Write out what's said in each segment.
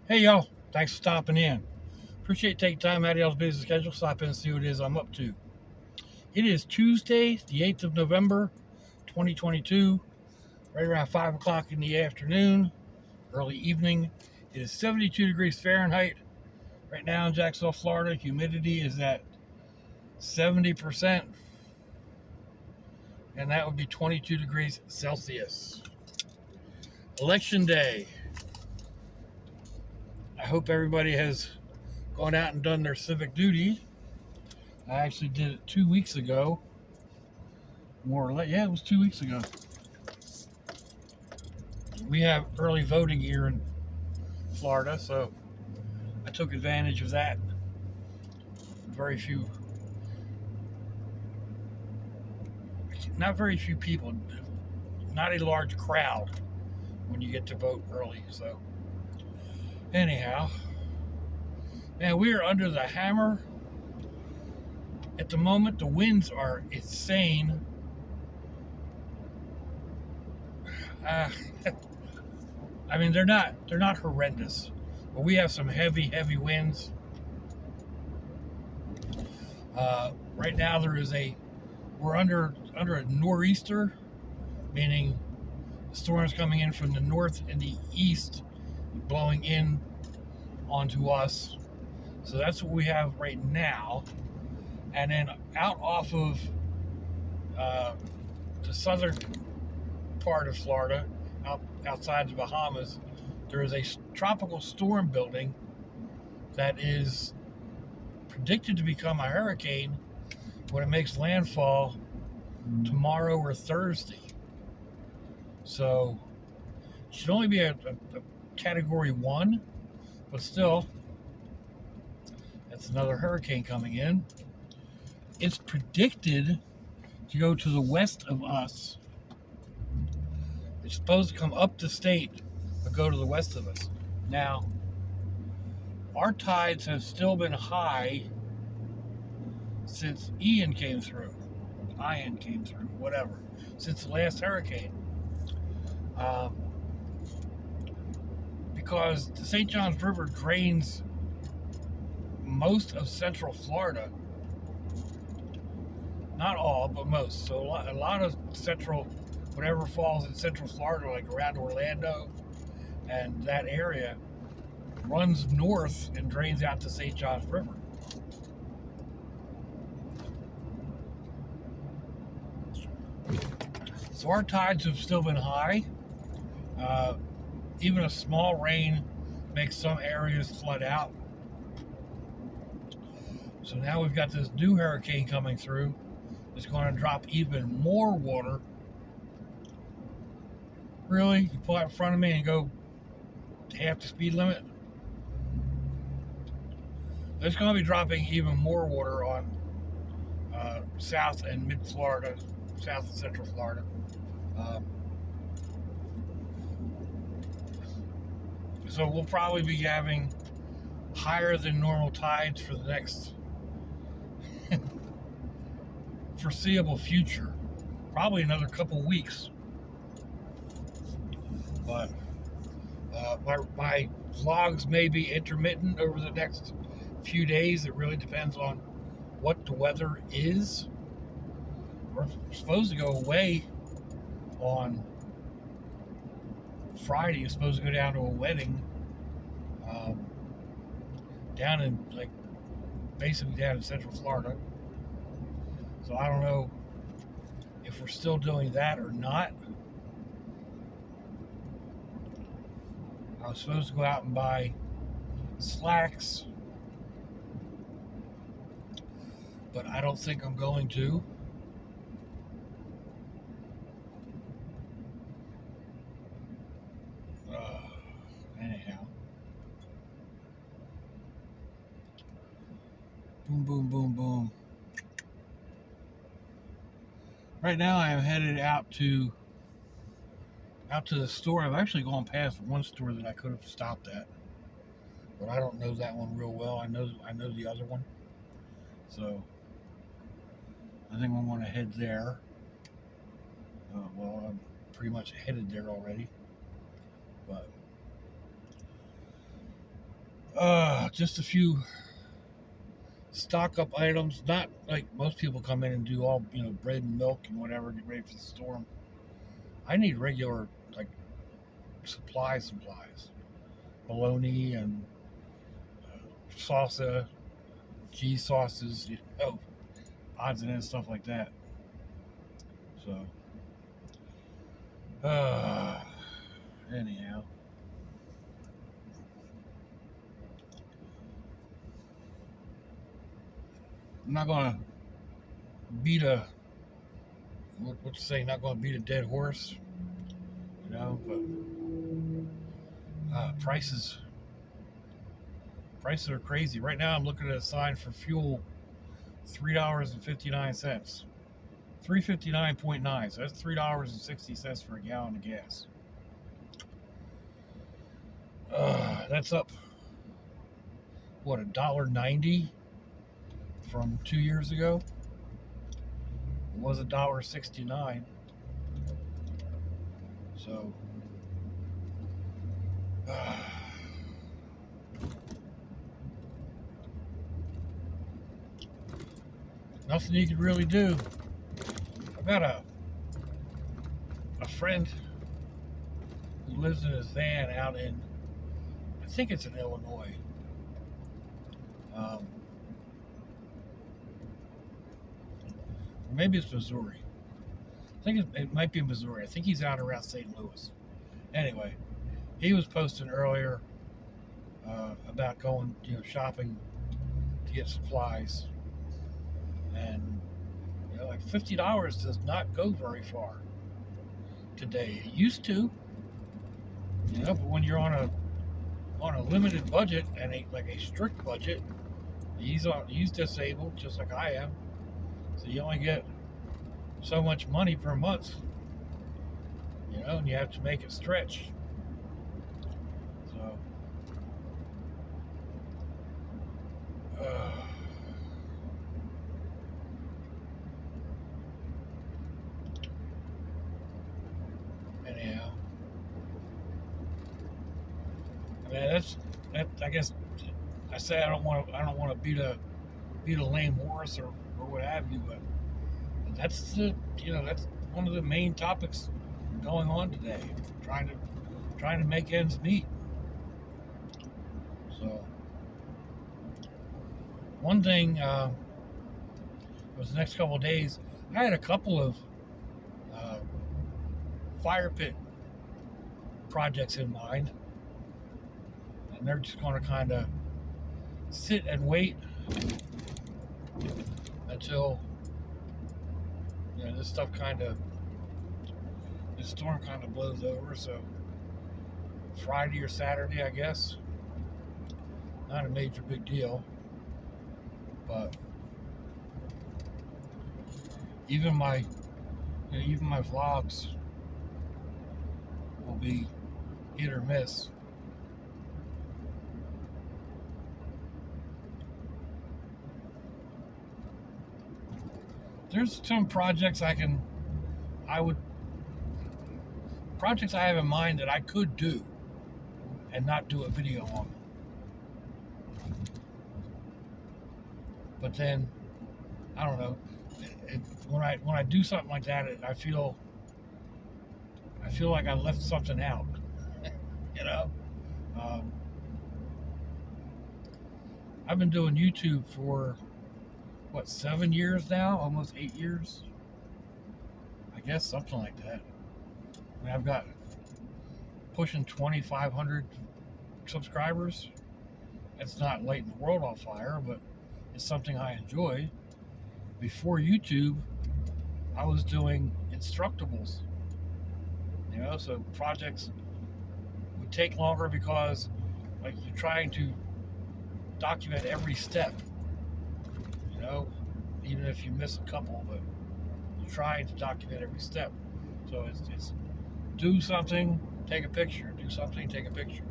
Hey y'all, thanks for stopping in. Appreciate taking time out of y'all's busy schedule. Stop in and see what it is I'm up to. It is Tuesday, the 8th of November, 2022, right around 5 o'clock in the afternoon, early evening. It is 72 degrees Fahrenheit. Right now in Jacksonville, Florida, humidity is at 70%, and that would be 22 degrees Celsius. Election day. I hope everybody has gone out and done their civic duty. I actually did it 2 weeks ago. More or less, yeah, it was 2 weeks ago. We have early voting here in Florida, so I took advantage of that. Very few, not very few people, not a large crowd when you get to vote early. So, anyhow, man, we are under the hammer at the moment. The winds are insane. Uh, I mean, they're not horrendous, but we have some heavy winds. Right now, we're under a nor'easter, meaning the storm's coming in from the north and the east, blowing in onto us. So that's what we have right now. And then out off of the southern part of Florida, outside the Bahamas, there is a tropical storm building that is predicted to become a hurricane when it makes landfall tomorrow or Thursday. So it should only be a category 1, but still, that's another hurricane coming in. It's predicted to go to the west of us. It's supposed to come up the state, but go to the west of us. Now, our tides have still been high since Ian came through, whatever, since the last hurricane. Because the St. Johns River drains most of central Florida. Not all, but most. So a lot of central, whatever falls in central Florida, like around Orlando and that area, runs north and drains out to St. Johns River. So our tides have still been high. Even a small rain makes some areas flood out. So now we've got this new hurricane coming through. It's going to drop even more water. Really? You pull out in front of me and go half the speed limit? It's going to be dropping even more water on South and mid Florida, South and Central Florida. So we'll probably be having higher than normal tides for the next foreseeable future. Probably another couple weeks. But my vlogs may be intermittent over the next few days. It really depends on what the weather is. We're supposed to go away on Friday. It's supposed to go down to a wedding down in basically down in Central Florida. So I don't know if we're still doing that or not. I was supposed to go out and buy slacks, but I don't think I'm going to. Anyhow. Boom, boom, boom, boom. Right now I am headed out to the store. I've actually gone past one store that I could have stopped at, but I don't know that one real well. I know the other one, so I think I'm going to head there. Well, I'm pretty much headed there already, but Just a few stock up items. Not like most people come in and do all, bread and milk and whatever, get ready for the storm. I need regular, like, supplies. Bologna and salsa, cheese sauces, odds and ends, stuff like that. So, anyhow. I'm not gonna beat a not gonna beat a dead horse, but prices are crazy. Right now I'm looking at a sign for fuel, $3.59. 359.9, so that's $3.60 for a gallon of gas. That's up, what, $1.90 from 2 years ago? It was $1.69. So, nothing you can really do. I've got a friend who lives in his van out in, I think it's in Illinois. Maybe it's Missouri. I think it might be Missouri. I think he's out around St. Louis. Anyway, he was posting earlier about going, shopping to get supplies, and like $50 does not go very far today. It used to, but when you're on a limited budget and a strict budget, he's disabled just like I am, so you only get so much money per month, and you have to make it stretch. So, anyhow, I mean that. I guess I say I don't want to beat a lame horse or what have you, but that's that's one of the main topics going on today. Trying to make ends meet. So, one thing was the next couple of days, I had a couple of fire pit projects in mind, and they're just going to kind of sit and wait until this storm kind of blows over. So Friday or Saturday, I guess. Not a major big deal, but even my vlogs will be hit or miss. There's some projects projects I have in mind that I could do and not do a video on. But then, I don't know. When I do something like that, I feel like I left something out. I've been doing YouTube for 7 years now, almost 8 years. I guess something like that. I mean, I've got pushing 2,500 subscribers. It's not lighting the world on fire, but it's something I enjoy. Before YouTube, I was doing Instructables. So projects would take longer because, you're trying to document every step. Even if you miss a couple, but you're trying to document every step. So it's do something, take a picture. Do something, take a picture.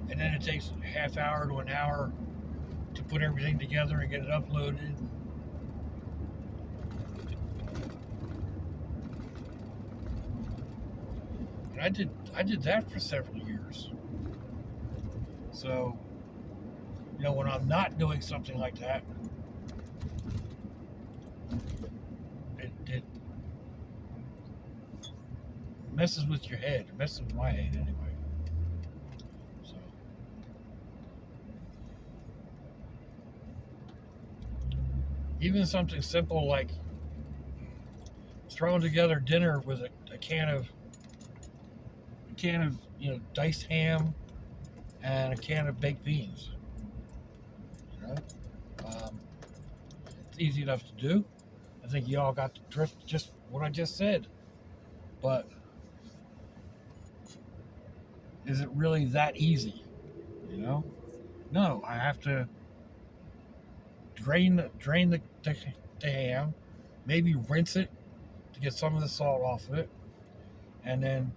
And then it takes a half hour to an hour to put everything together and get it uploaded. I did that for several years. So, when I'm not doing something like that, it messes with your head. It messes with my head anyway. So, even something simple like throwing together dinner with a can of diced ham and a can of baked beans. It's easy enough to do. I think you all got the drift, just what I just said. But is it really that easy? No, I have to drain the ham, maybe rinse it to get some of the salt off of it, and then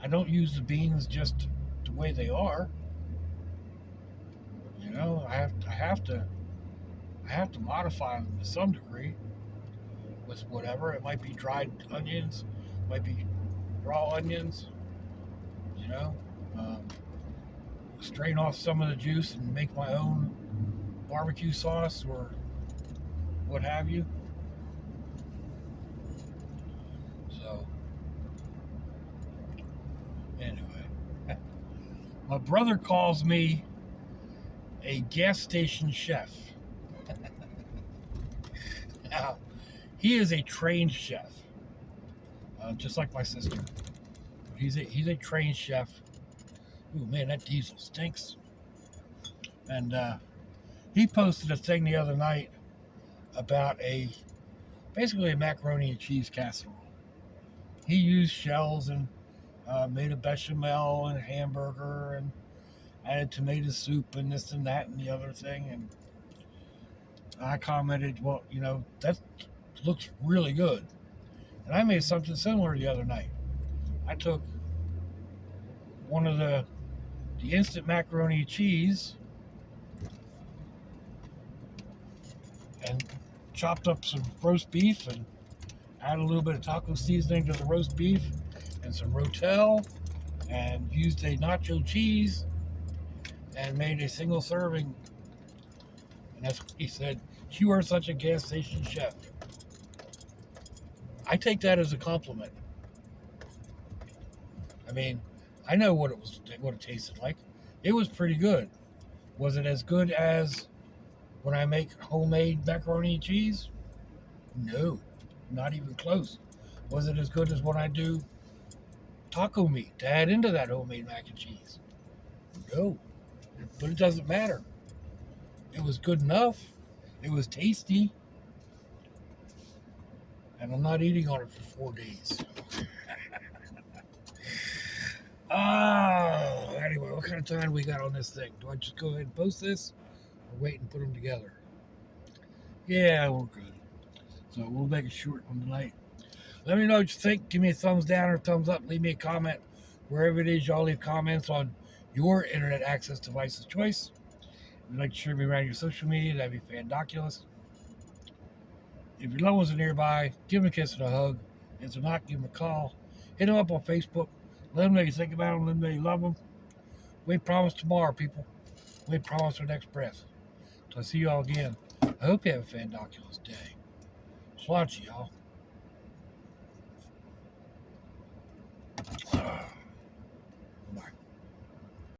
I don't use the beans just the way they are. I have to modify them to some degree with whatever. It might be dried onions, might be raw onions. Strain off some of the juice and make my own barbecue sauce or what have you. So, anyway, my brother calls me a gas station chef. Now, he is a trained chef, just like my sister. He's a trained chef. Ooh, man, that diesel stinks. And he posted a thing the other night about basically a macaroni and cheese casserole. He used shells and made a bechamel and a hamburger and added tomato soup and this and that and the other thing. And I commented, well, that looks really good. And I made something similar the other night. I took one of the instant macaroni and cheese and chopped up some roast beef and added a little bit of taco seasoning to the roast beef and some rotel and used a nacho cheese and made a single serving. And that's what he said. You are such a gas station chef. I take that as a compliment. I mean, I know what it tasted like. It was pretty good. Was it as good as when I make homemade macaroni and cheese? No, not even close. Was it as good as when I do taco meat to add into that homemade mac and cheese? No, but it doesn't matter. It was good enough. It was tasty. And I'm not eating on it for 4 days. Anyway, what kind of time we got on this thing? Do I just go ahead and post this or wait and put them together? Yeah, we're good. So we'll make a short one tonight. Let me know what you think. Give me a thumbs down or thumbs up. Leave me a comment. Wherever it is, y'all leave comments on your internet access device of choice. If you'd like to share me around your social media, that'd be fandoculous. If your loved ones are nearby, give them a kiss and a hug. If they're not, give them a call. Hit them up on Facebook. Let them know you think about them. Let them know you love them. We promise tomorrow, people. We promise our next breath. So I'll see you all again. I hope you have a fandoculous day. Sláinte, y'all.